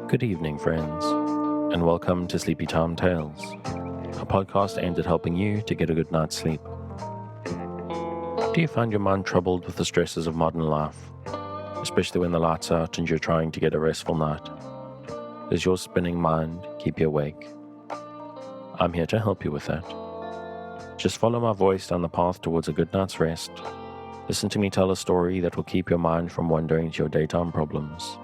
Good evening, friends, and welcome to Sleepy Time Tales, a podcast aimed at helping you to get a good night's sleep. Do you find your mind troubled with the stresses of modern life, especially when the light's out and you're trying to get a restful night? Does your spinning mind keep you awake? I'm here to help you with that. Just follow my voice down the path towards a good night's rest. Listen to me tell a story that will keep your mind from wandering to your daytime problems.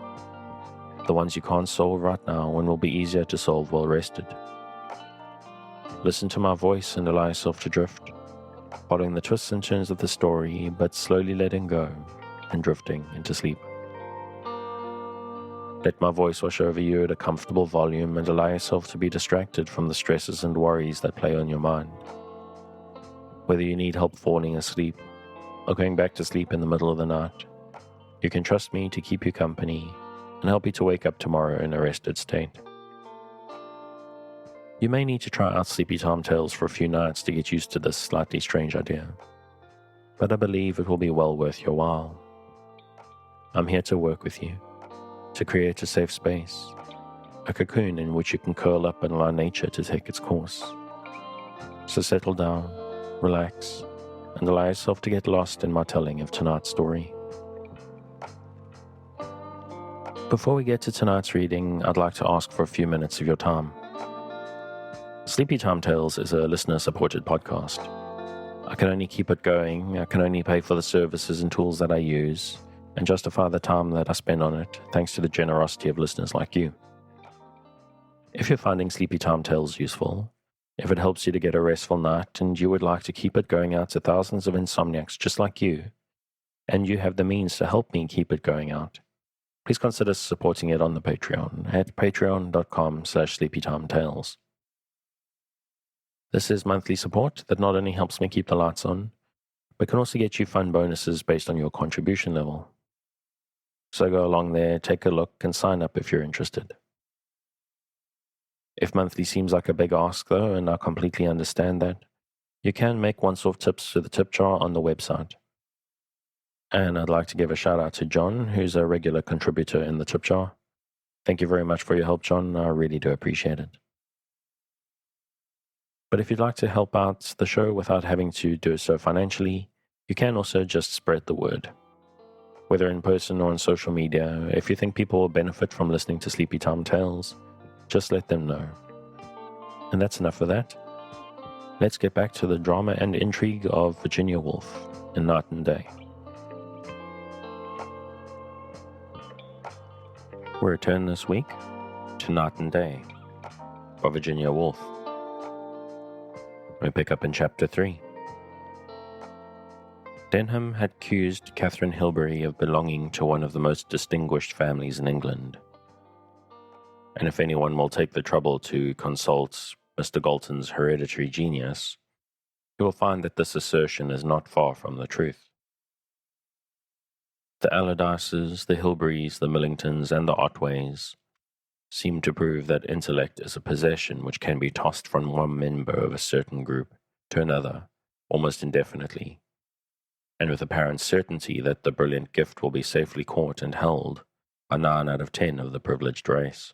The ones you can't solve right now and will be easier to solve while rested. Listen to my voice and allow yourself to drift, following the twists and turns of the story, but slowly letting go and drifting into sleep. Let my voice wash over you at a comfortable volume and allow yourself to be distracted from the stresses and worries that play on your mind. Whether you need help falling asleep or going back to sleep in the middle of the night, you can trust me to keep you company and help you to wake up tomorrow in a rested state. You may need to try out Sleepy Time Tales for a few nights to get used to this slightly strange idea, but I believe it will be well worth your while. I'm here to work with you, to create a safe space, a cocoon in which you can curl up and allow nature to take its course. So settle down, relax, and allow yourself to get lost in my telling of tonight's story. Before we get to tonight's reading, I'd like to ask for a few minutes of your time. Sleepy Time Tales is a listener-supported podcast. I can only keep it going, I can only pay for the services and tools that I use, and justify the time that I spend on it, thanks to the generosity of listeners like you. If you're finding Sleepy Time Tales useful, if it helps you to get a restful night, and you would like to keep it going out to thousands of insomniacs just like you, and you have the means to help me keep it going out, please consider supporting it on the Patreon at patreon.com/sleepytimetales. This is monthly support that not only helps me keep the lights on, but can also get you fun bonuses based on your contribution level. So go along there, take a look, and sign up if you're interested. If monthly seems like a big ask though, and I completely understand that, you can make once-off tips to the tip jar on the website. And I'd like to give a shout out to John, who's a regular contributor in the tip jar. Thank you very much for your help, John. I really do appreciate it. But if you'd like to help out the show without having to do so financially, you can also just spread the word. Whether in person or on social media, if you think people will benefit from listening to Sleepy Time Tales, just let them know. And that's enough of that. Let's get back to the drama and intrigue of Viginia Woolf in Night and Day. We return this week to Night and Day by Viginia Woolf. We pick up in Chapter 3. Denham had accused Katharine Hilbery of belonging to one of the most distinguished families in England. And if anyone will take the trouble to consult Mr. Galton's hereditary genius, he will find that this assertion is not far from the truth. The Allardyces, the Hilberys, the Millingtons, and the Otways seem to prove that intellect is a possession which can be tossed from one member of a certain group to another, almost indefinitely, and with apparent certainty that the brilliant gift will be safely caught and held by 9 out of 10 of the privileged race.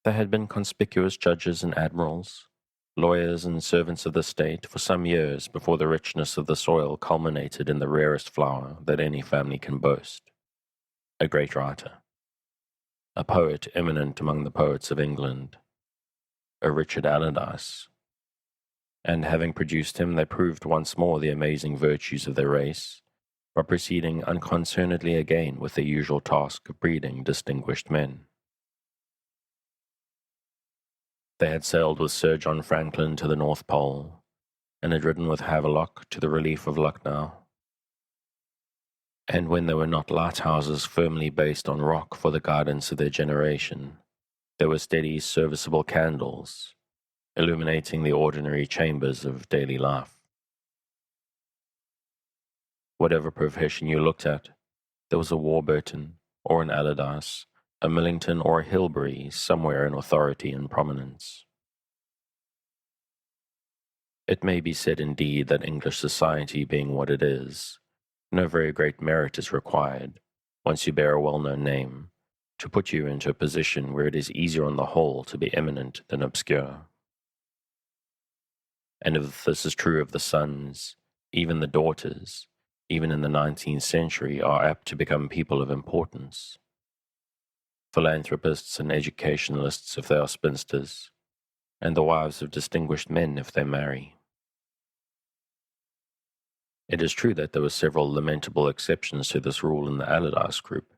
They had been conspicuous judges and admirals, lawyers and servants of the state for some years before the richness of the soil culminated in the rarest flower that any family can boast, a great writer, a poet eminent among the poets of England, a Richard Allardyce. And having produced him, they proved once more the amazing virtues of their race by proceeding unconcernedly again with their usual task of breeding distinguished men. They had sailed with Sir John Franklin to the North Pole, and had ridden with Havelock to the relief of Lucknow. And when there were not lighthouses firmly based on rock for the guidance of their generation, there were steady, serviceable candles, illuminating the ordinary chambers of daily life. Whatever profession you looked at, there was a Warburton, or an Allardyce, a Millington or a Hilbery somewhere in authority and prominence. It may be said indeed that English society being what it is, no very great merit is required, once you bear a well-known name, to put you into a position where it is easier on the whole to be eminent than obscure. And if this is true of the sons, even the daughters, even in the 19th century, are apt to become people of importance. Philanthropists and educationalists if they are spinsters, and the wives of distinguished men if they marry. It is true that there were several lamentable exceptions to this rule in the Allardyce group,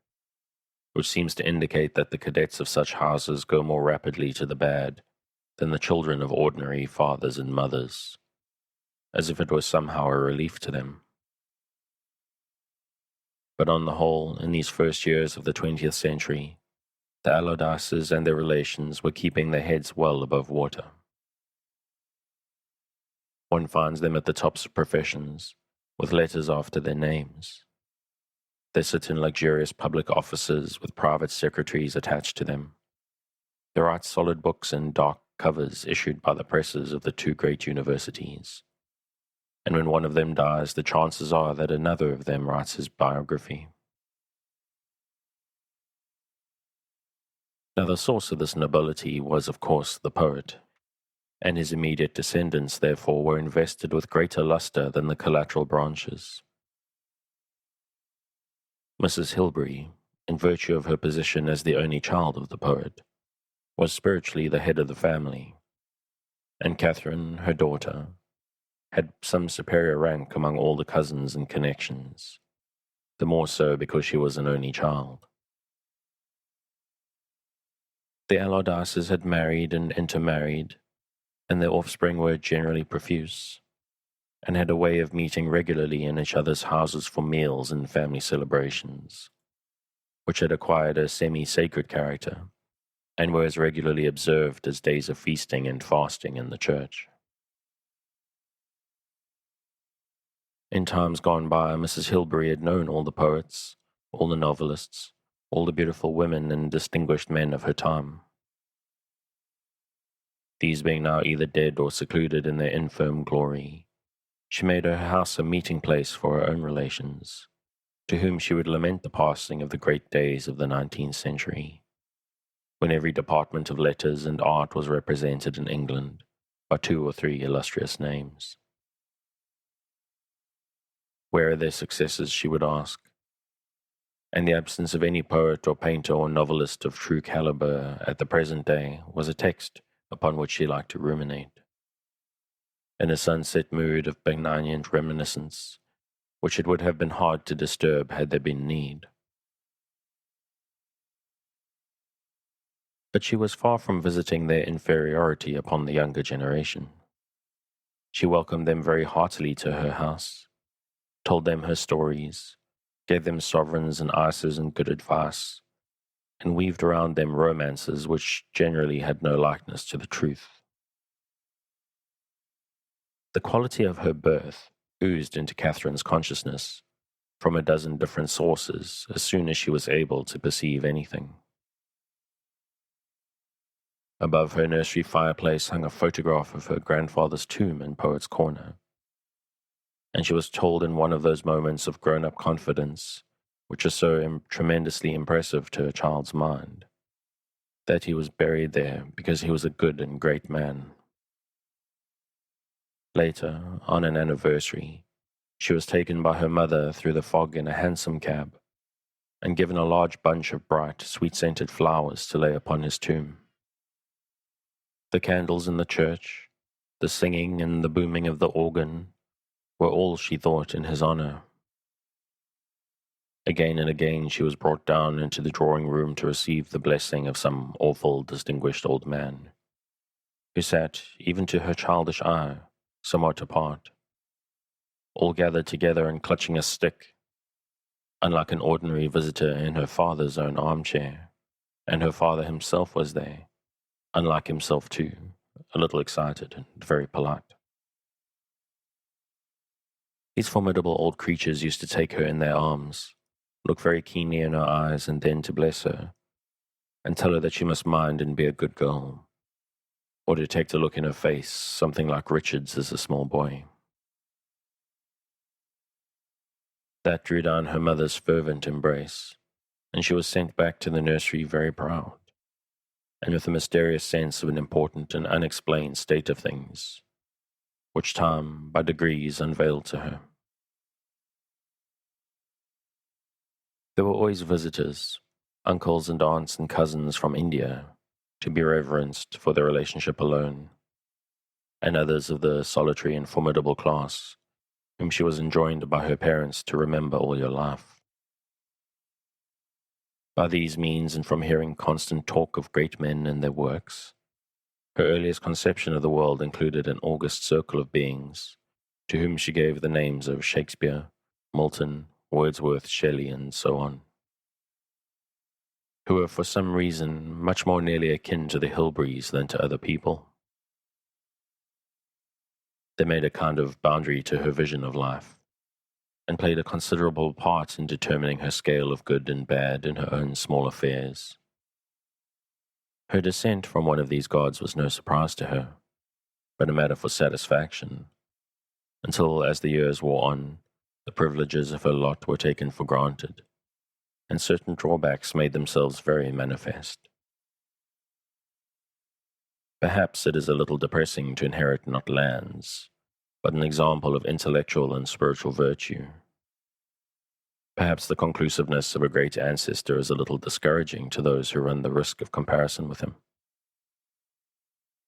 which seems to indicate that the cadets of such houses go more rapidly to the bad than the children of ordinary fathers and mothers, as if it was somehow a relief to them. But on the whole, in these first years of the 20th century, the Allardyces and their relations were keeping their heads well above water. One finds them at the tops of professions, with letters after their names. They sit in luxurious public offices with private secretaries attached to them. They write solid books in dark covers issued by the presses of the two great universities. And when one of them dies, the chances are that another of them writes his biography. Now the source of this nobility was, of course, the poet, and his immediate descendants, therefore, were invested with greater lustre than the collateral branches. Mrs. Hilbery, in virtue of her position as the only child of the poet, was spiritually the head of the family, and Katheirne, her daughter, had some superior rank among all the cousins and connections, the more so because she was an only child. The Allardyces had married and intermarried, and their offspring were generally profuse, and had a way of meeting regularly in each other's houses for meals and family celebrations, which had acquired a semi-sacred character, and were as regularly observed as days of feasting and fasting in the church. In times gone by, Mrs. Hilbery had known all the poets, all the novelists, all the beautiful women and distinguished men of her time. These being now either dead or secluded in their infirm glory, she made her house a meeting place for her own relations, to whom she would lament the passing of the great days of the 19th century, when every department of letters and art was represented in England by 2 or 3 illustrious names. Where are their successors, she would ask, and the absence of any poet or painter or novelist of true calibre at the present day was a text upon which she liked to ruminate, in a sunset mood of benignant reminiscence, which it would have been hard to disturb had there been need. But she was far from visiting their inferiority upon the younger generation. She welcomed them very heartily to her house, told them her stories, gave them sovereigns and ices and good advice, and weaved around them romances which generally had no likeness to the truth. The quality of her birth oozed into Katherine's consciousness from a dozen different sources as soon as she was able to perceive anything. Above her nursery fireplace hung a photograph of her grandfather's tomb in Poets' Corner, and she was told in one of those moments of grown-up confidence, which are so tremendously impressive to a child's mind, that he was buried there because he was a good and great man. Later, on an anniversary, she was taken by her mother through the fog in a hansom cab, and given a large bunch of bright, sweet-scented flowers to lay upon his tomb. The candles in the church, the singing and the booming of the organ, were all, she thought, in his honor. Again and again she was brought down into the drawing-room to receive the blessing of some awful, distinguished old man, who sat, even to her childish eye, somewhat apart, all gathered together and clutching a stick, unlike an ordinary visitor in her father's own armchair, and her father himself was there, unlike himself too, a little excited and very polite. These formidable old creatures used to take her in their arms, look very keenly in her eyes, and then to bless her, and tell her that she must mind and be a good girl, or detect a look in her face, something like Richard's as a small boy. That drew down her mother's fervent embrace, and she was sent back to the nursery very proud, and with a mysterious sense of an important and unexplained state of things, which time by degrees unveiled to her. There were always visitors, uncles and aunts and cousins from India, to be reverenced for their relationship alone, and others of the solitary and formidable class, whom she was enjoined by her parents to remember all your life. By these means, and from hearing constant talk of great men and their works, her earliest conception of the world included an august circle of beings, to whom she gave the names of Shakespeare, Milton, Wordsworth, Shelley, and so on, who were for some reason much more nearly akin to the Hilberys than to other people. They made a kind of boundary to her vision of life, and played a considerable part in determining her scale of good and bad in her own small affairs. Her descent from one of these gods was no surprise to her, but a matter for satisfaction, until, as the years wore on, the privileges of her lot were taken for granted, and certain drawbacks made themselves very manifest. Perhaps it is a little depressing to inherit not lands, but an example of intellectual and spiritual virtue. Perhaps the conclusiveness of a great ancestor is a little discouraging to those who run the risk of comparison with him.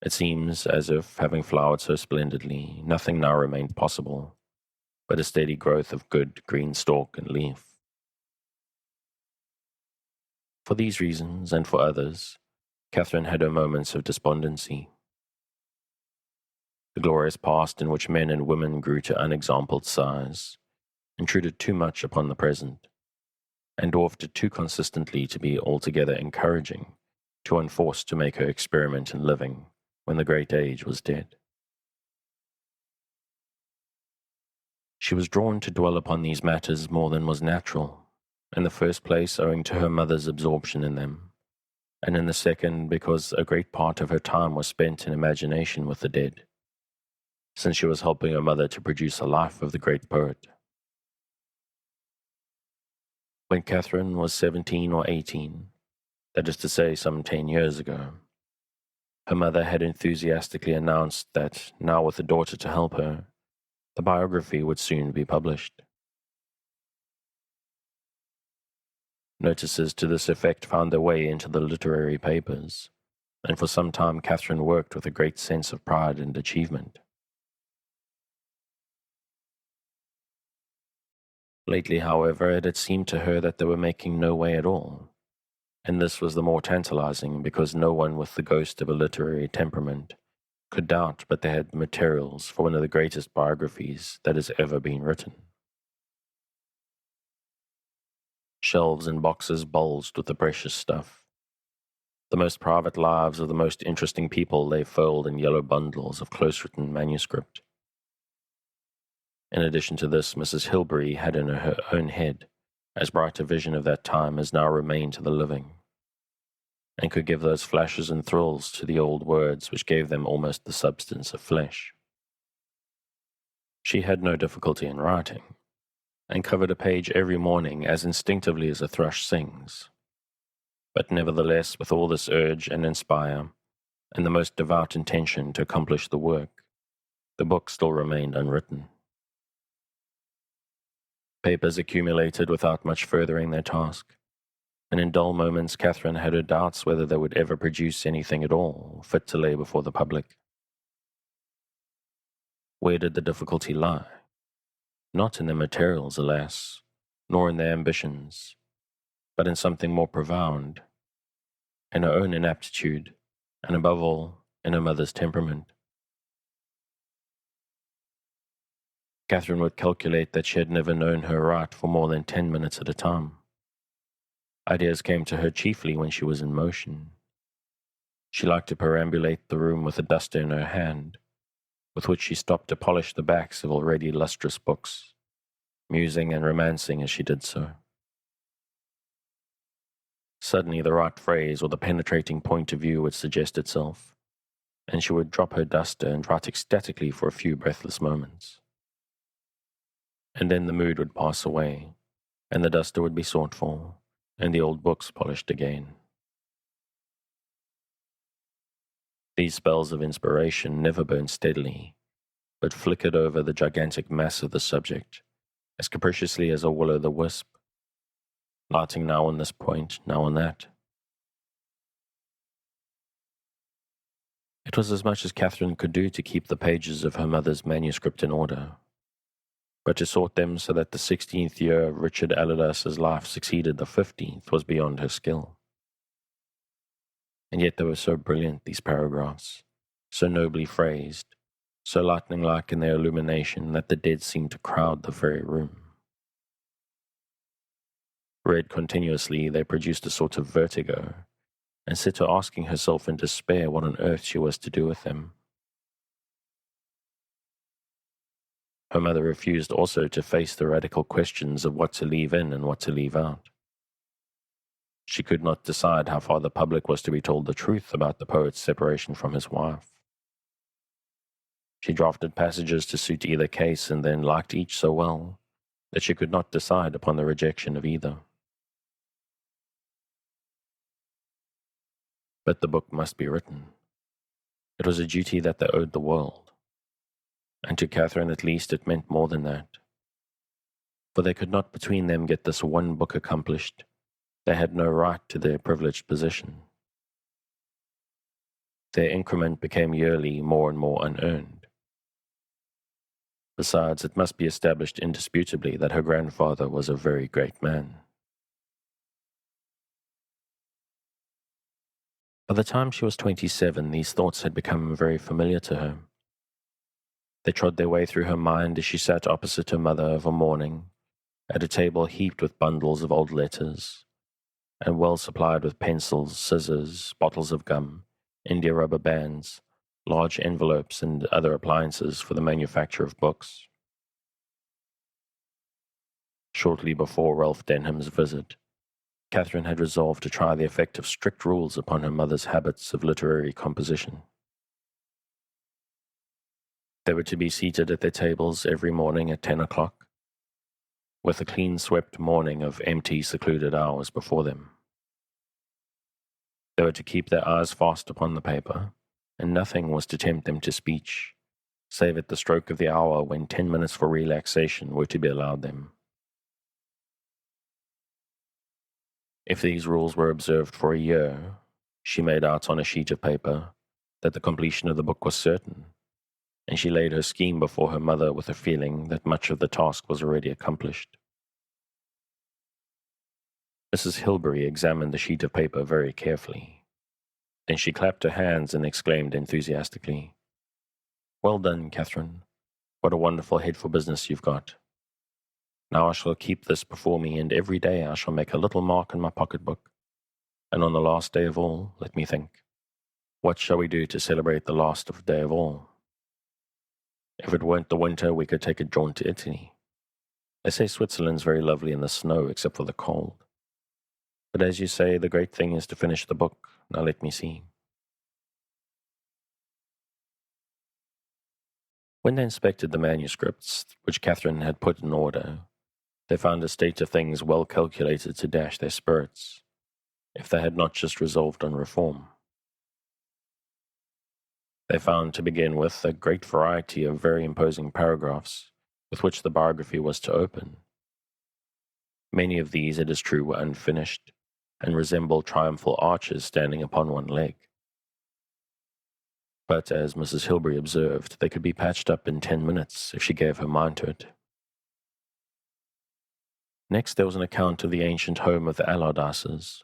It seems as if, having flowered so splendidly, nothing now remained possible but a steady growth of good green stalk and leaf. For these reasons, and for others, Katheirne had her moments of despondency. The glorious past in which men and women grew to unexampled size intruded too much upon the present, and dwarfed it too consistently to be altogether encouraging to one forced to make her experiment in living when the great age was dead. She was drawn to dwell upon these matters more than was natural, in the first place owing to her mother's absorption in them, and in the second because a great part of her time was spent in imagination with the dead, since she was helping her mother to produce a life of the great poet. When Katheirne was 17 or 18, that is to say some 10 years ago, her mother had enthusiastically announced that, now with a daughter to help her, the biography would soon be published. Notices to this effect found their way into the literary papers, and for some time Katheirne worked with a great sense of pride and achievement. Lately, however, it had seemed to her that they were making no way at all, and this was the more tantalizing because no one with the ghost of a literary temperament could doubt but they had materials for one of the greatest biographies that has ever been written. Shelves and boxes bulged with the precious stuff. The most private lives of the most interesting people lay furled in yellow bundles of close-written manuscript. In addition to this, Mrs. Hilbery had in her own head as bright a vision of that time as now remained to the living, and could give those flashes and thrills to the old words which gave them almost the substance of flesh. She had no difficulty in writing, and covered a page every morning as instinctively as a thrush sings. But nevertheless, with all this urge and inspire, and the most devout intention to accomplish the work, the book still remained unwritten. Papers accumulated without much furthering their task, and in dull moments Katheirne had her doubts whether they would ever produce anything at all fit to lay before the public. Where did the difficulty lie? Not in their materials, alas, nor in their ambitions, but in something more profound, in her own inaptitude, and above all, in her mother's temperament. Katheirne would calculate that she had never known her write for more than 10 minutes at a time. Ideas came to her chiefly when she was in motion. She liked to perambulate the room with a duster in her hand, with which she stopped to polish the backs of already lustrous books, musing and romancing as she did so. Suddenly the right phrase or the penetrating point of view would suggest itself, and she would drop her duster and write ecstatically for a few breathless moments. And then the mood would pass away, and the duster would be sought for, and the old books polished again. These spells of inspiration never burned steadily, but flickered over the gigantic mass of the subject, as capriciously as a will-o'-the-wisp, lighting now on this point, now on that. It was as much as Katheirne could do to keep the pages of her mother's manuscript in order, but to sort them so that the 16th year of Richard Allardas's life succeeded the 15th was beyond her skill. And yet they were so brilliant, these paragraphs, so nobly phrased, so lightning-like in their illumination that the dead seemed to crowd the very room. Read continuously, they produced a sort of vertigo, and set her asking herself in despair what on earth she was to do with them. Her mother refused also to face the radical questions of what to leave in and what to leave out. She could not decide how far the public was to be told the truth about the poet's separation from his wife. She drafted passages to suit either case and then liked each so well that she could not decide upon the rejection of either. But the book must be written. It was a duty that they owed the world. And to Katheirne at least it meant more than that. For they could not between them get this one book accomplished. They had no right to their privileged position. Their increment became yearly more and more unearned. Besides, it must be established indisputably that her grandfather was a very great man. By the time she was 27, these thoughts had become very familiar to her. They trod their way through her mind as she sat opposite her mother of a morning, at a table heaped with bundles of old letters, and well supplied with pencils, scissors, bottles of gum, India rubber bands, large envelopes, and other appliances for the manufacture of books. Shortly before Ralph Denham's visit, Katheirne had resolved to try the effect of strict rules upon her mother's habits of literary composition. They were to be seated at their tables every morning at 10 o'clock, with a clean-swept morning of empty, secluded hours before them. They were to keep their eyes fast upon the paper, and nothing was to tempt them to speech, save at the stroke of the hour when 10 minutes for relaxation were to be allowed them. If these rules were observed for a year, she made out on a sheet of paper that the completion of the book was certain, and she laid her scheme before her mother with a feeling that much of the task was already accomplished. Mrs. Hilbery examined the sheet of paper very carefully. Then she clapped her hands and exclaimed enthusiastically, "Well done, Katheirne. What a wonderful head for business you've got. Now I shall keep this before me, and every day I shall make a little mark in my pocketbook. And on the last day of all, let me think, what shall we do to celebrate the last day of all? If it weren't the winter, we could take a jaunt to Italy. They say Switzerland's very lovely in the snow, except for the cold. But as you say, the great thing is to finish the book. Now let me see." When they inspected the manuscripts, which Katheirne had put in order, they found a state of things well calculated to dash their spirits, if they had not just resolved on reform. They found, to begin with, a great variety of very imposing paragraphs with which the biography was to open. Many of these, it is true, were unfinished, and resembled triumphal arches standing upon one leg. But, as Mrs. Hilbery observed, they could be patched up in 10 minutes if she gave her mind to it. Next there was an account of the ancient home of the Allardases,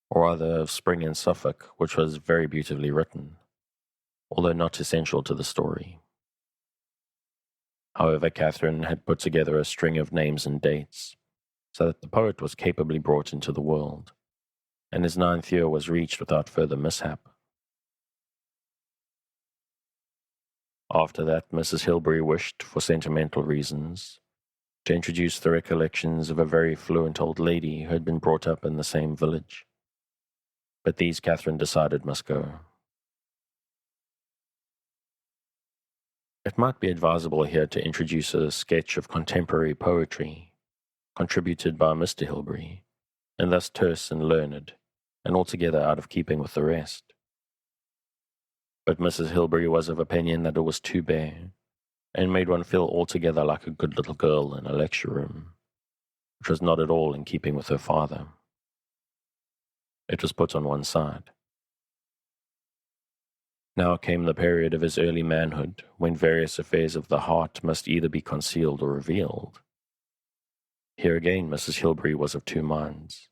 or rather of Spring in Suffolk, which was very beautifully written, although not essential to the story. However, Katheirne had put together a string of names and dates, so that the poet was capably brought into the world, and his 9th year was reached without further mishap. After that, Mrs. Hilbery wished, for sentimental reasons, to introduce the recollections of a very fluent old lady who had been brought up in the same village. But these Katheirne decided must go. It might be advisable here to introduce a sketch of contemporary poetry, contributed by Mr. Hilbery, and thus terse and learned, and altogether out of keeping with the rest. But Mrs. Hilbery was of opinion that it was too bare, and made one feel altogether like a good little girl in a lecture room, which was not at all in keeping with her father. It was put on one side. Now came the period of his early manhood, when various affairs of the heart must either be concealed or revealed. Here again Mrs. Hilbery was of two minds,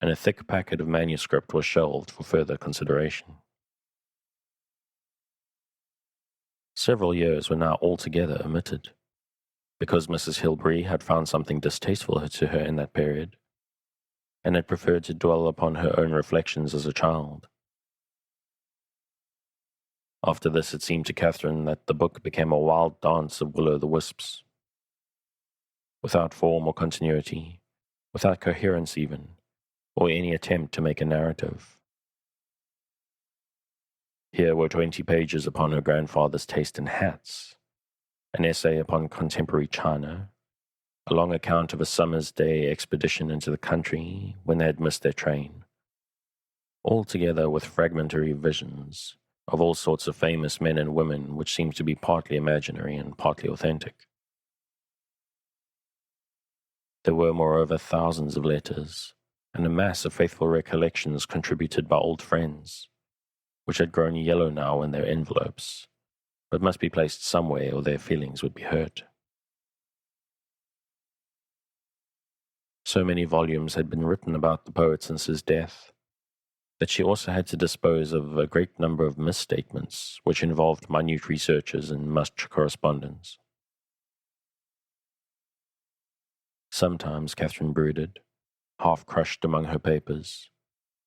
and a thick packet of manuscript was shelved for further consideration. Several years were now altogether omitted, because Mrs. Hilbery had found something distasteful to her in that period, and had preferred to dwell upon her own reflections as a child. After this it seemed to Katheirne that the book became a wild dance of will-o'-the-wisps, without form or continuity, without coherence even, or any attempt to make a narrative. Here were 20 pages upon her grandfather's taste in hats, an essay upon contemporary China, a long account of a summer's day expedition into the country when they had missed their train, all together with fragmentary visions of all sorts of famous men and women which seemed to be partly imaginary and partly authentic. There were, moreover, thousands of letters, and a mass of faithful recollections contributed by old friends, which had grown yellow now in their envelopes, but must be placed somewhere or their feelings would be hurt. So many volumes had been written about the poet since his death, that she also had to dispose of a great number of misstatements, which involved minute researches and much correspondence. Sometimes Katheirne brooded, half crushed among her papers.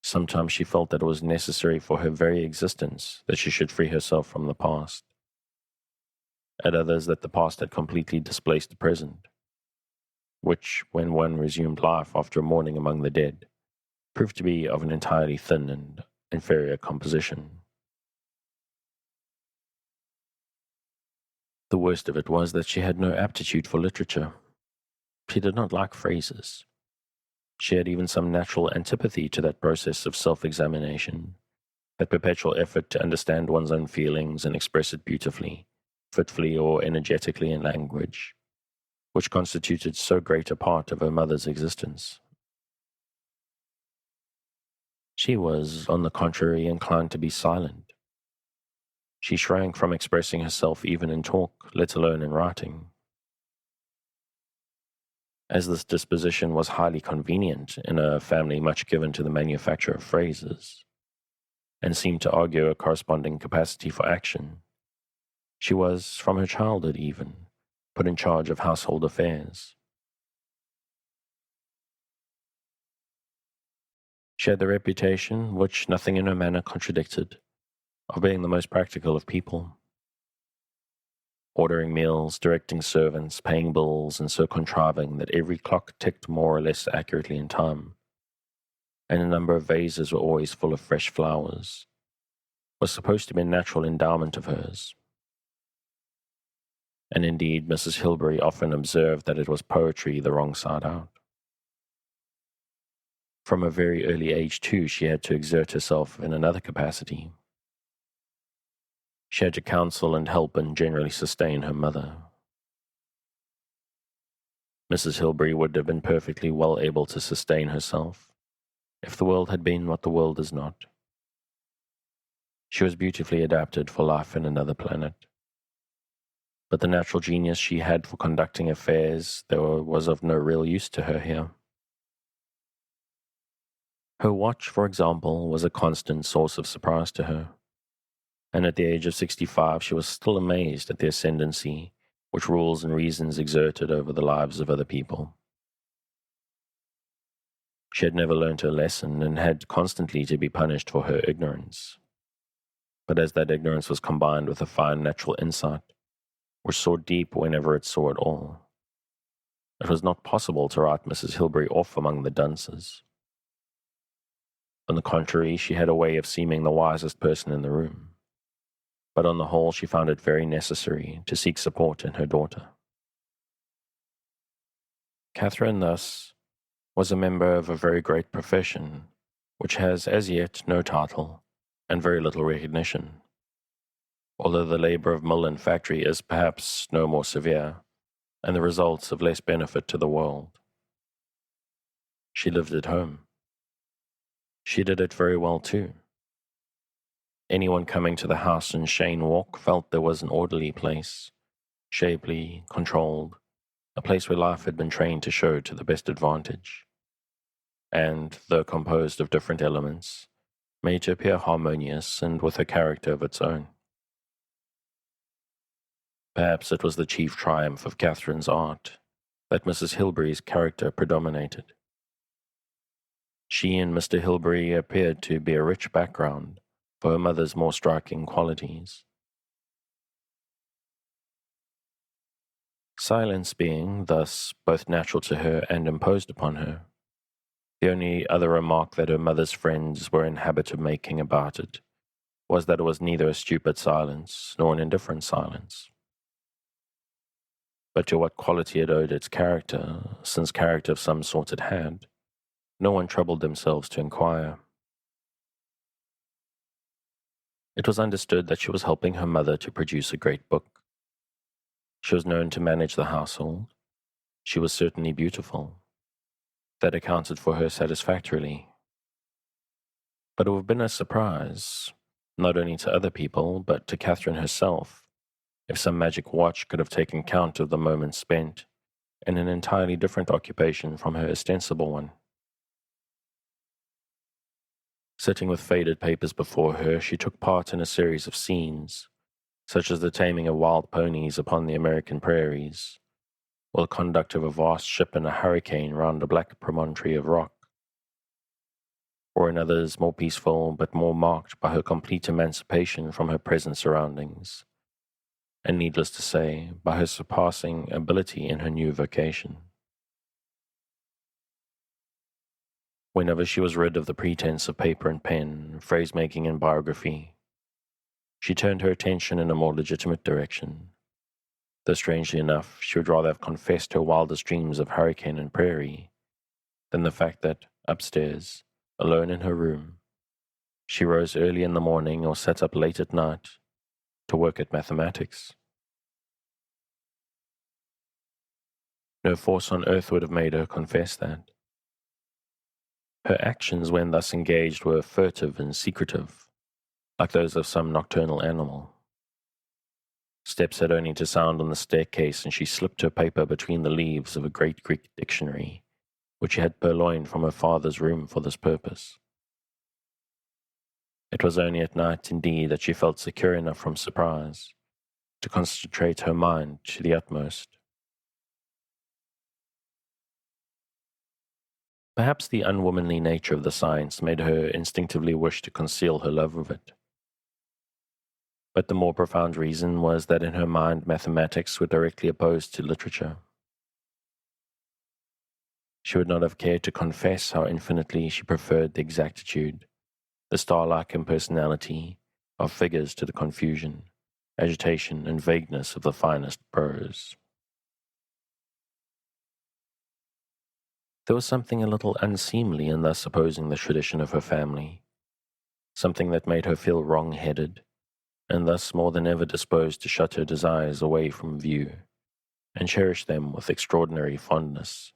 Sometimes she felt that it was necessary for her very existence that she should free herself from the past. At others that the past had completely displaced the present, which, when one resumed life after a morning among the dead, proved to be of an entirely thin and inferior composition. The worst of it was that she had no aptitude for literature. She did not like phrases. She had even some natural antipathy to that process of self-examination, that perpetual effort to understand one's own feelings and express it beautifully, fitfully or energetically in language, which constituted so great a part of her mother's existence. She was, on the contrary, inclined to be silent. She shrank from expressing herself even in talk, let alone in writing. As this disposition was highly convenient in a family much given to the manufacture of phrases, and seemed to argue a corresponding capacity for action, she was, from her childhood even, put in charge of household affairs. She had the reputation, which nothing in her manner contradicted, of being the most practical of people, ordering meals, directing servants, paying bills, and so contriving that every clock ticked more or less accurately in time, and a number of vases were always full of fresh flowers, was supposed to be a natural endowment of hers. And indeed Mrs. Hilbery often observed that it was poetry the wrong side out. From a very early age, too, she had to exert herself in another capacity. She had to counsel and help and generally sustain her mother. Mrs. Hilbery would have been perfectly well able to sustain herself, if the world had been what the world is not. She was beautifully adapted for life in another planet. But the natural genius she had for conducting affairs was of no real use to her here. Her watch, for example, was a constant source of surprise to her, and at the age of 65 she was still amazed at the ascendancy which rules and reasons exerted over the lives of other people. She had never learnt her lesson and had constantly to be punished for her ignorance. But as that ignorance was combined with a fine natural insight, which saw deep whenever it saw at all, it was not possible to write Mrs. Hilbery off among the dunces. On the contrary, she had a way of seeming the wisest person in the room, but on the whole she found it very necessary to seek support in her daughter. Katheirne thus, was a member of a very great profession, which has as yet no title and very little recognition, although the labour of mill and factory is perhaps no more severe, and the results of less benefit to the world. She lived at home. She did it very well too. Anyone coming to the house in Cheyne Walk felt there was an orderly place, shapely, controlled, a place where life had been trained to show to the best advantage, and, though composed of different elements, made to appear harmonious and with a character of its own. Perhaps it was the chief triumph of Katharine's art that Mrs. Hilbery's character predominated. She and Mr. Hilbery appeared to be a rich background for her mother's more striking qualities. Silence being, thus, both natural to her and imposed upon her, the only other remark that her mother's friends were in habit of making about it was that it was neither a stupid silence nor an indifferent silence. But to what quality it owed its character, since character of some sort it had, no one troubled themselves to inquire. It was understood that she was helping her mother to produce a great book. She was known to manage the household. She was certainly beautiful. That accounted for her satisfactorily. But it would have been a surprise, not only to other people, but to Katheirne herself, if some magic watch could have taken count of the moments spent in an entirely different occupation from her ostensible one. Sitting with faded papers before her, she took part in a series of scenes, such as the taming of wild ponies upon the American prairies, or the conduct of a vast ship in a hurricane round a black promontory of rock, or in others more peaceful but more marked by her complete emancipation from her present surroundings, and needless to say, by her surpassing ability in her new vocation. Whenever she was rid of the pretense of paper and pen, phrase-making and biography, she turned her attention in a more legitimate direction, though strangely enough she would rather have confessed her wildest dreams of hurricane and prairie than the fact that, upstairs, alone in her room, she rose early in the morning or sat up late at night to work at mathematics. No force on earth would have made her confess that. Her actions when thus engaged were furtive and secretive, like those of some nocturnal animal. Steps had only to sound on the staircase, and she slipped her paper between the leaves of a great Greek dictionary, which she had purloined from her father's room for this purpose. It was only at night, indeed, that she felt secure enough from surprise to concentrate her mind to the utmost. Perhaps the unwomanly nature of the science made her instinctively wish to conceal her love of it. But the more profound reason was that in her mind mathematics were directly opposed to literature. She would not have cared to confess how infinitely she preferred the exactitude, the star-like impersonality of figures to the confusion, agitation, and vagueness of the finest prose. There was something a little unseemly in thus opposing the tradition of her family, something that made her feel wrong-headed, and thus more than ever disposed to shut her desires away from view, and cherish them with extraordinary fondness.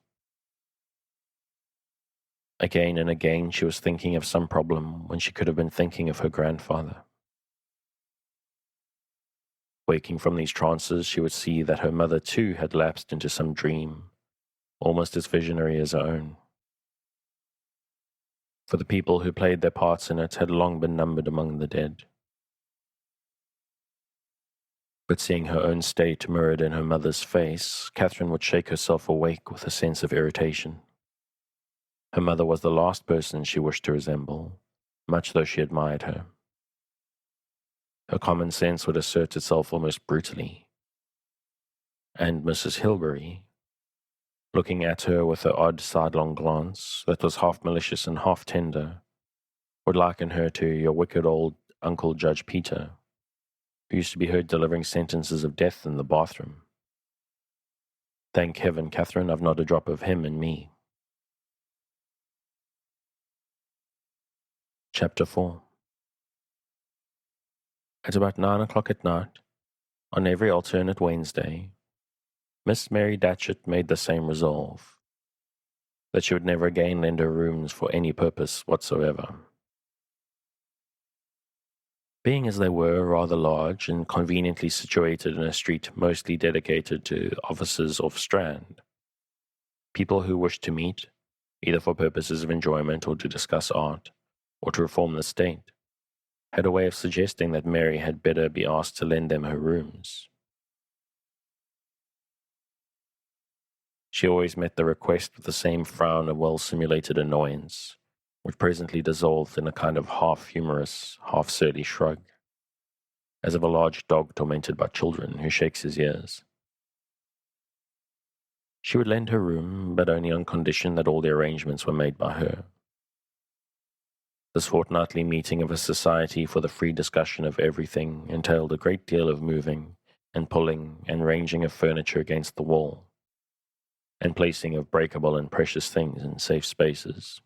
Again and again she was thinking of some problem when she could have been thinking of her grandfather. Waking from these trances, she would see that her mother too had lapsed into some dream, almost as visionary as her own. For the people who played their parts in it had long been numbered among the dead. But seeing her own state mirrored in her mother's face, Katheirne would shake herself awake with a sense of irritation. Her mother was the last person she wished to resemble, much though she admired her. Her common sense would assert itself almost brutally, and Mrs. Hilbery, looking at her with her odd sidelong glance that was half malicious and half tender, would liken her to your wicked old Uncle Judge Peter, who used to be heard delivering sentences of death in the bathroom. Thank heaven, Katheirne, I've not a drop of him in me. Chapter 4. At about 9 o'clock at night, on every alternate Wednesday, Miss Mary Datchet made the same resolve, that she would never again lend her rooms for any purpose whatsoever. Being as they were rather large and conveniently situated in a street mostly dedicated to offices off Strand, people who wished to meet, either for purposes of enjoyment or to discuss art, or to reform the state, had a way of suggesting that Mary had better be asked to lend them her rooms. She always met the request with the same frown of well-simulated annoyance, which presently dissolved in a kind of half-humorous, half-surly shrug, as of a large dog tormented by children who shakes his ears. She would lend her room, but only on condition that all the arrangements were made by her. This fortnightly meeting of a society for the free discussion of everything entailed a great deal of moving and pulling and ranging of furniture against the wall, and placing of breakable and precious things in safe spaces.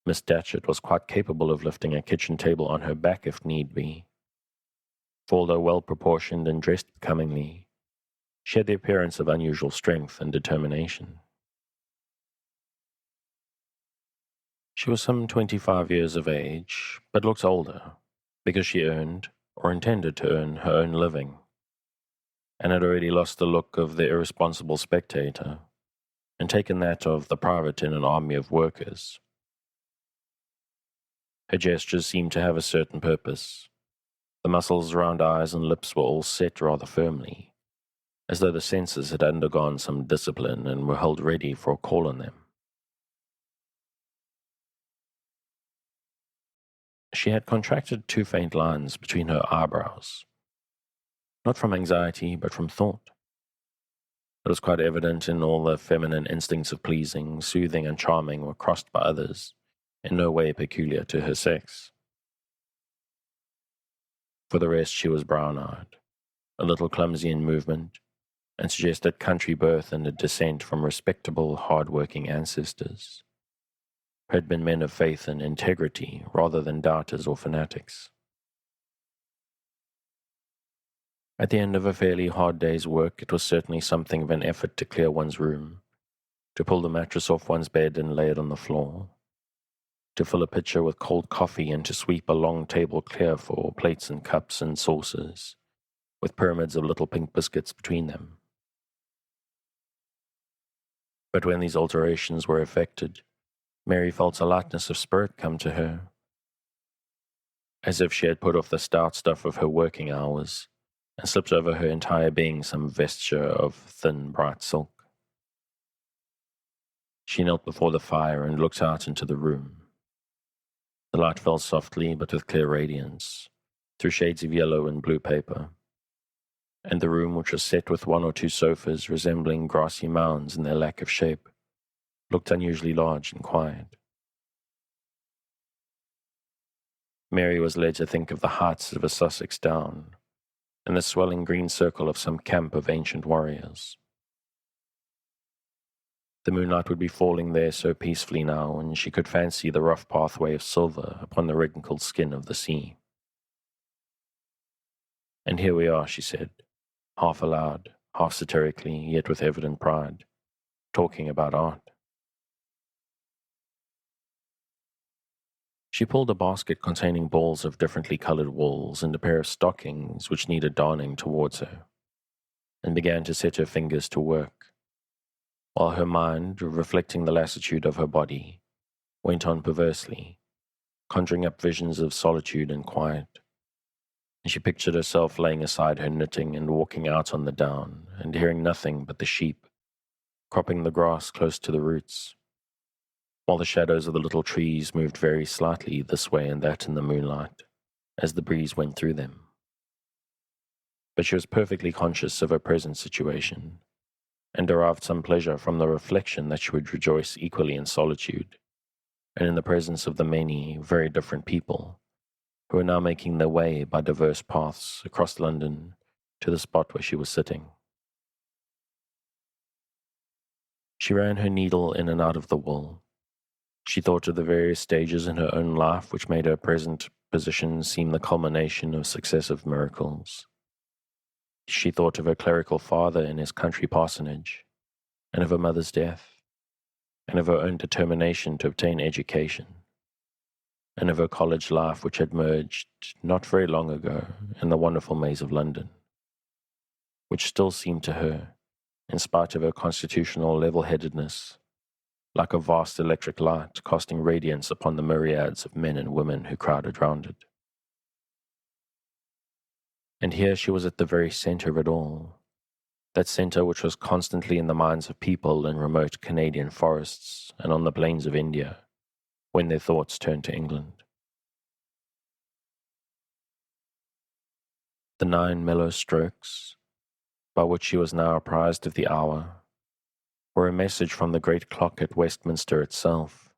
Miss Datchet was quite capable of lifting a kitchen table on her back if need be, for although well-proportioned and dressed becomingly, she had the appearance of unusual strength and determination. She was some 25 years of age, but looked older, because she earned, or intended to earn, her own living, and had already lost the look of the irresponsible spectator, and taken that of the private in an army of workers. Her gestures seemed to have a certain purpose. The muscles around eyes and lips were all set rather firmly, as though the senses had undergone some discipline and were held ready for a call on them. She had contracted 2 faint lines between her eyebrows, not from anxiety, but from thought. It was quite evident in all the feminine instincts of pleasing, soothing, and charming were crossed by others, in no way peculiar to her sex. For the rest, she was brown-eyed, a little clumsy in movement, and suggested country birth and a descent from respectable, hard-working ancestors, who had been men of faith and integrity rather than doubters or fanatics. At the end of a fairly hard day's work, it was certainly something of an effort to clear one's room, to pull the mattress off one's bed and lay it on the floor, to fill a pitcher with cold coffee and to sweep a long table clear for plates and cups and saucers, with pyramids of little pink biscuits between them. But when these alterations were effected, Mary felt a lightness of spirit come to her, as if she had put off the stout stuff of her working hours, and slipped over her entire being some vesture of thin, bright silk. She knelt before the fire and looked out into the room. The light fell softly, but with clear radiance, through shades of yellow and blue paper, and the room, which was set with 1 or 2 sofas resembling grassy mounds in their lack of shape, looked unusually large and quiet. Mary was led to think of the heights of a Sussex down, and the swelling green circle of some camp of ancient warriors. The moonlight would be falling there so peacefully now, and she could fancy the rough pathway of silver upon the wrinkled skin of the sea. "And here we are," she said, half aloud, half satirically, yet with evident pride, talking about art. She pulled a basket containing balls of differently colored wools and a pair of stockings which needed darning towards her, and began to set her fingers to work, while her mind, reflecting the lassitude of her body, went on perversely, conjuring up visions of solitude and quiet, and she pictured herself laying aside her knitting and walking out on the down, and hearing nothing but the sheep, cropping the grass close to the roots, while the shadows of the little trees moved very slightly this way and that in the moonlight, as the breeze went through them. But she was perfectly conscious of her present situation, and derived some pleasure from the reflection that she would rejoice equally in solitude, and in the presence of the many, very different people, who were now making their way by diverse paths across London to the spot where she was sitting. She ran her needle in and out of the wool, She thought of the various stages in her own life which made her present position seem the culmination of successive miracles. She thought of her clerical father in his country parsonage, and of her mother's death, and of her own determination to obtain education, and of her college life which had merged, not very long ago, in the wonderful maze of London, which still seemed to her, in spite of her constitutional level-headedness, like a vast electric light casting radiance upon the myriads of men and women who crowded round it. And here she was at the very center of it all, that center which was constantly in the minds of people in remote Canadian forests and on the plains of India, when their thoughts turned to England. The 9 mellow strokes, by which she was now apprised of the hour, were a message from the great clock at Westminster itself.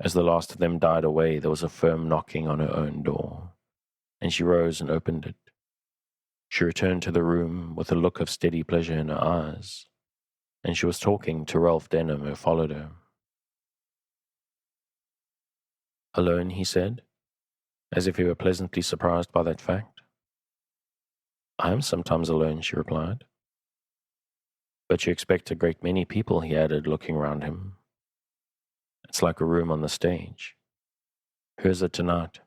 As the last of them died away, there was a firm knocking on her own door, and she rose and opened it. She returned to the room with a look of steady pleasure in her eyes, and she was talking to Ralph Denham, who followed her. "Alone," he said, as if he were pleasantly surprised by that fact. "I am sometimes alone," she replied. "But you expect a great many people," he added, looking round him. "It's like a room on the stage. Who is it tonight?"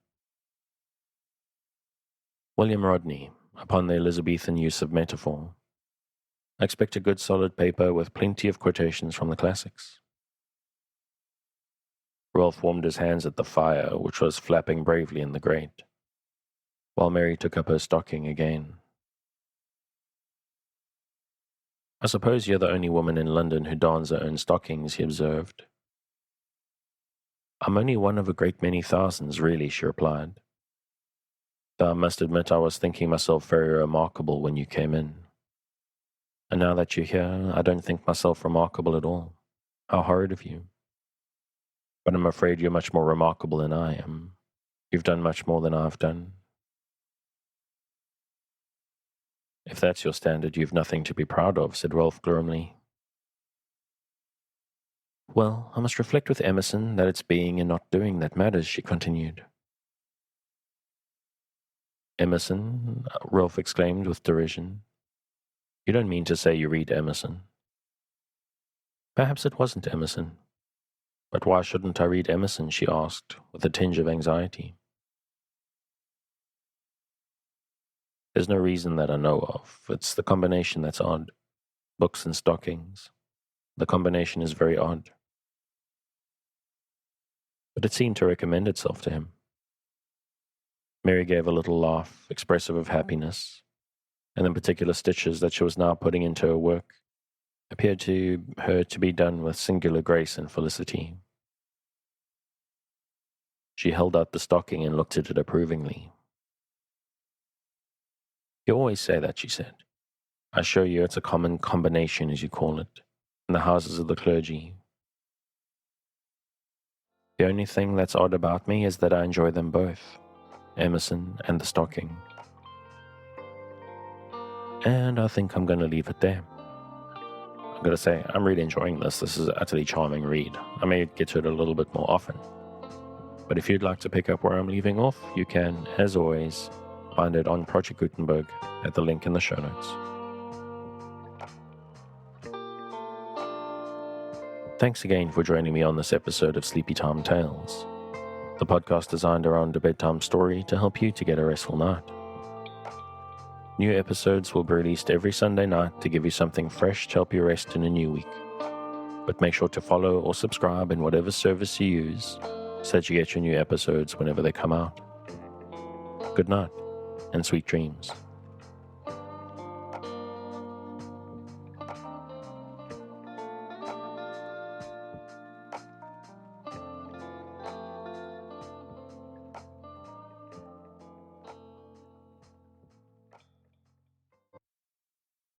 "William Rodney, upon the Elizabethan use of metaphor. I expect a good solid paper with plenty of quotations from the classics." Ralph warmed his hands at the fire, which was flapping bravely in the grate, while Mary took up her stocking again. "I suppose you're the only woman in London who darns her own stockings," he observed. "I'm only one of a great many thousands, really," she replied. "Though I must admit I was thinking myself very remarkable when you came in. And now that you're here, I don't think myself remarkable at all. How horrid of you. But I'm afraid you're much more remarkable than I am. You've done much more than I've done." "If that's your standard, you've nothing to be proud of," said Ralph gloomily. "Well, I must reflect with Emerson that it's being and not doing that matters," she continued. "Emerson?" Ralph exclaimed with derision. "You don't mean to say you read Emerson?" "Perhaps it wasn't Emerson. But why shouldn't I read Emerson?" she asked, with a tinge of anxiety. "There's no reason that I know of. It's the combination that's odd. Books and stockings. The combination is very odd." But it seemed to recommend itself to him. Mary gave a little laugh, expressive of happiness, and the particular stitches that she was now putting into her work appeared to her to be done with singular grace and felicity. She held out the stocking and looked at it approvingly. "You always say that," she said. "I assure you it's a common combination, as you call it, in the houses of the clergy. The only thing that's odd about me is that I enjoy them both, Emerson and the stocking. And I think I'm going to leave it there. I'm going to say, I'm really enjoying this. This is an utterly charming read. I may get to it a little bit more often. But if you'd like to pick up where I'm leaving off, you can, as always, find it on Project Gutenberg at the link in the show notes. Thanks again for joining me on this episode of Sleepy Time Tales, the podcast designed around a bedtime story to help you to get a restful night. New episodes will be released every Sunday night to give you something fresh to help you rest in a new week. But make sure to follow or subscribe in whatever service you use so that you get your new episodes whenever they come out. Good night and sweet dreams.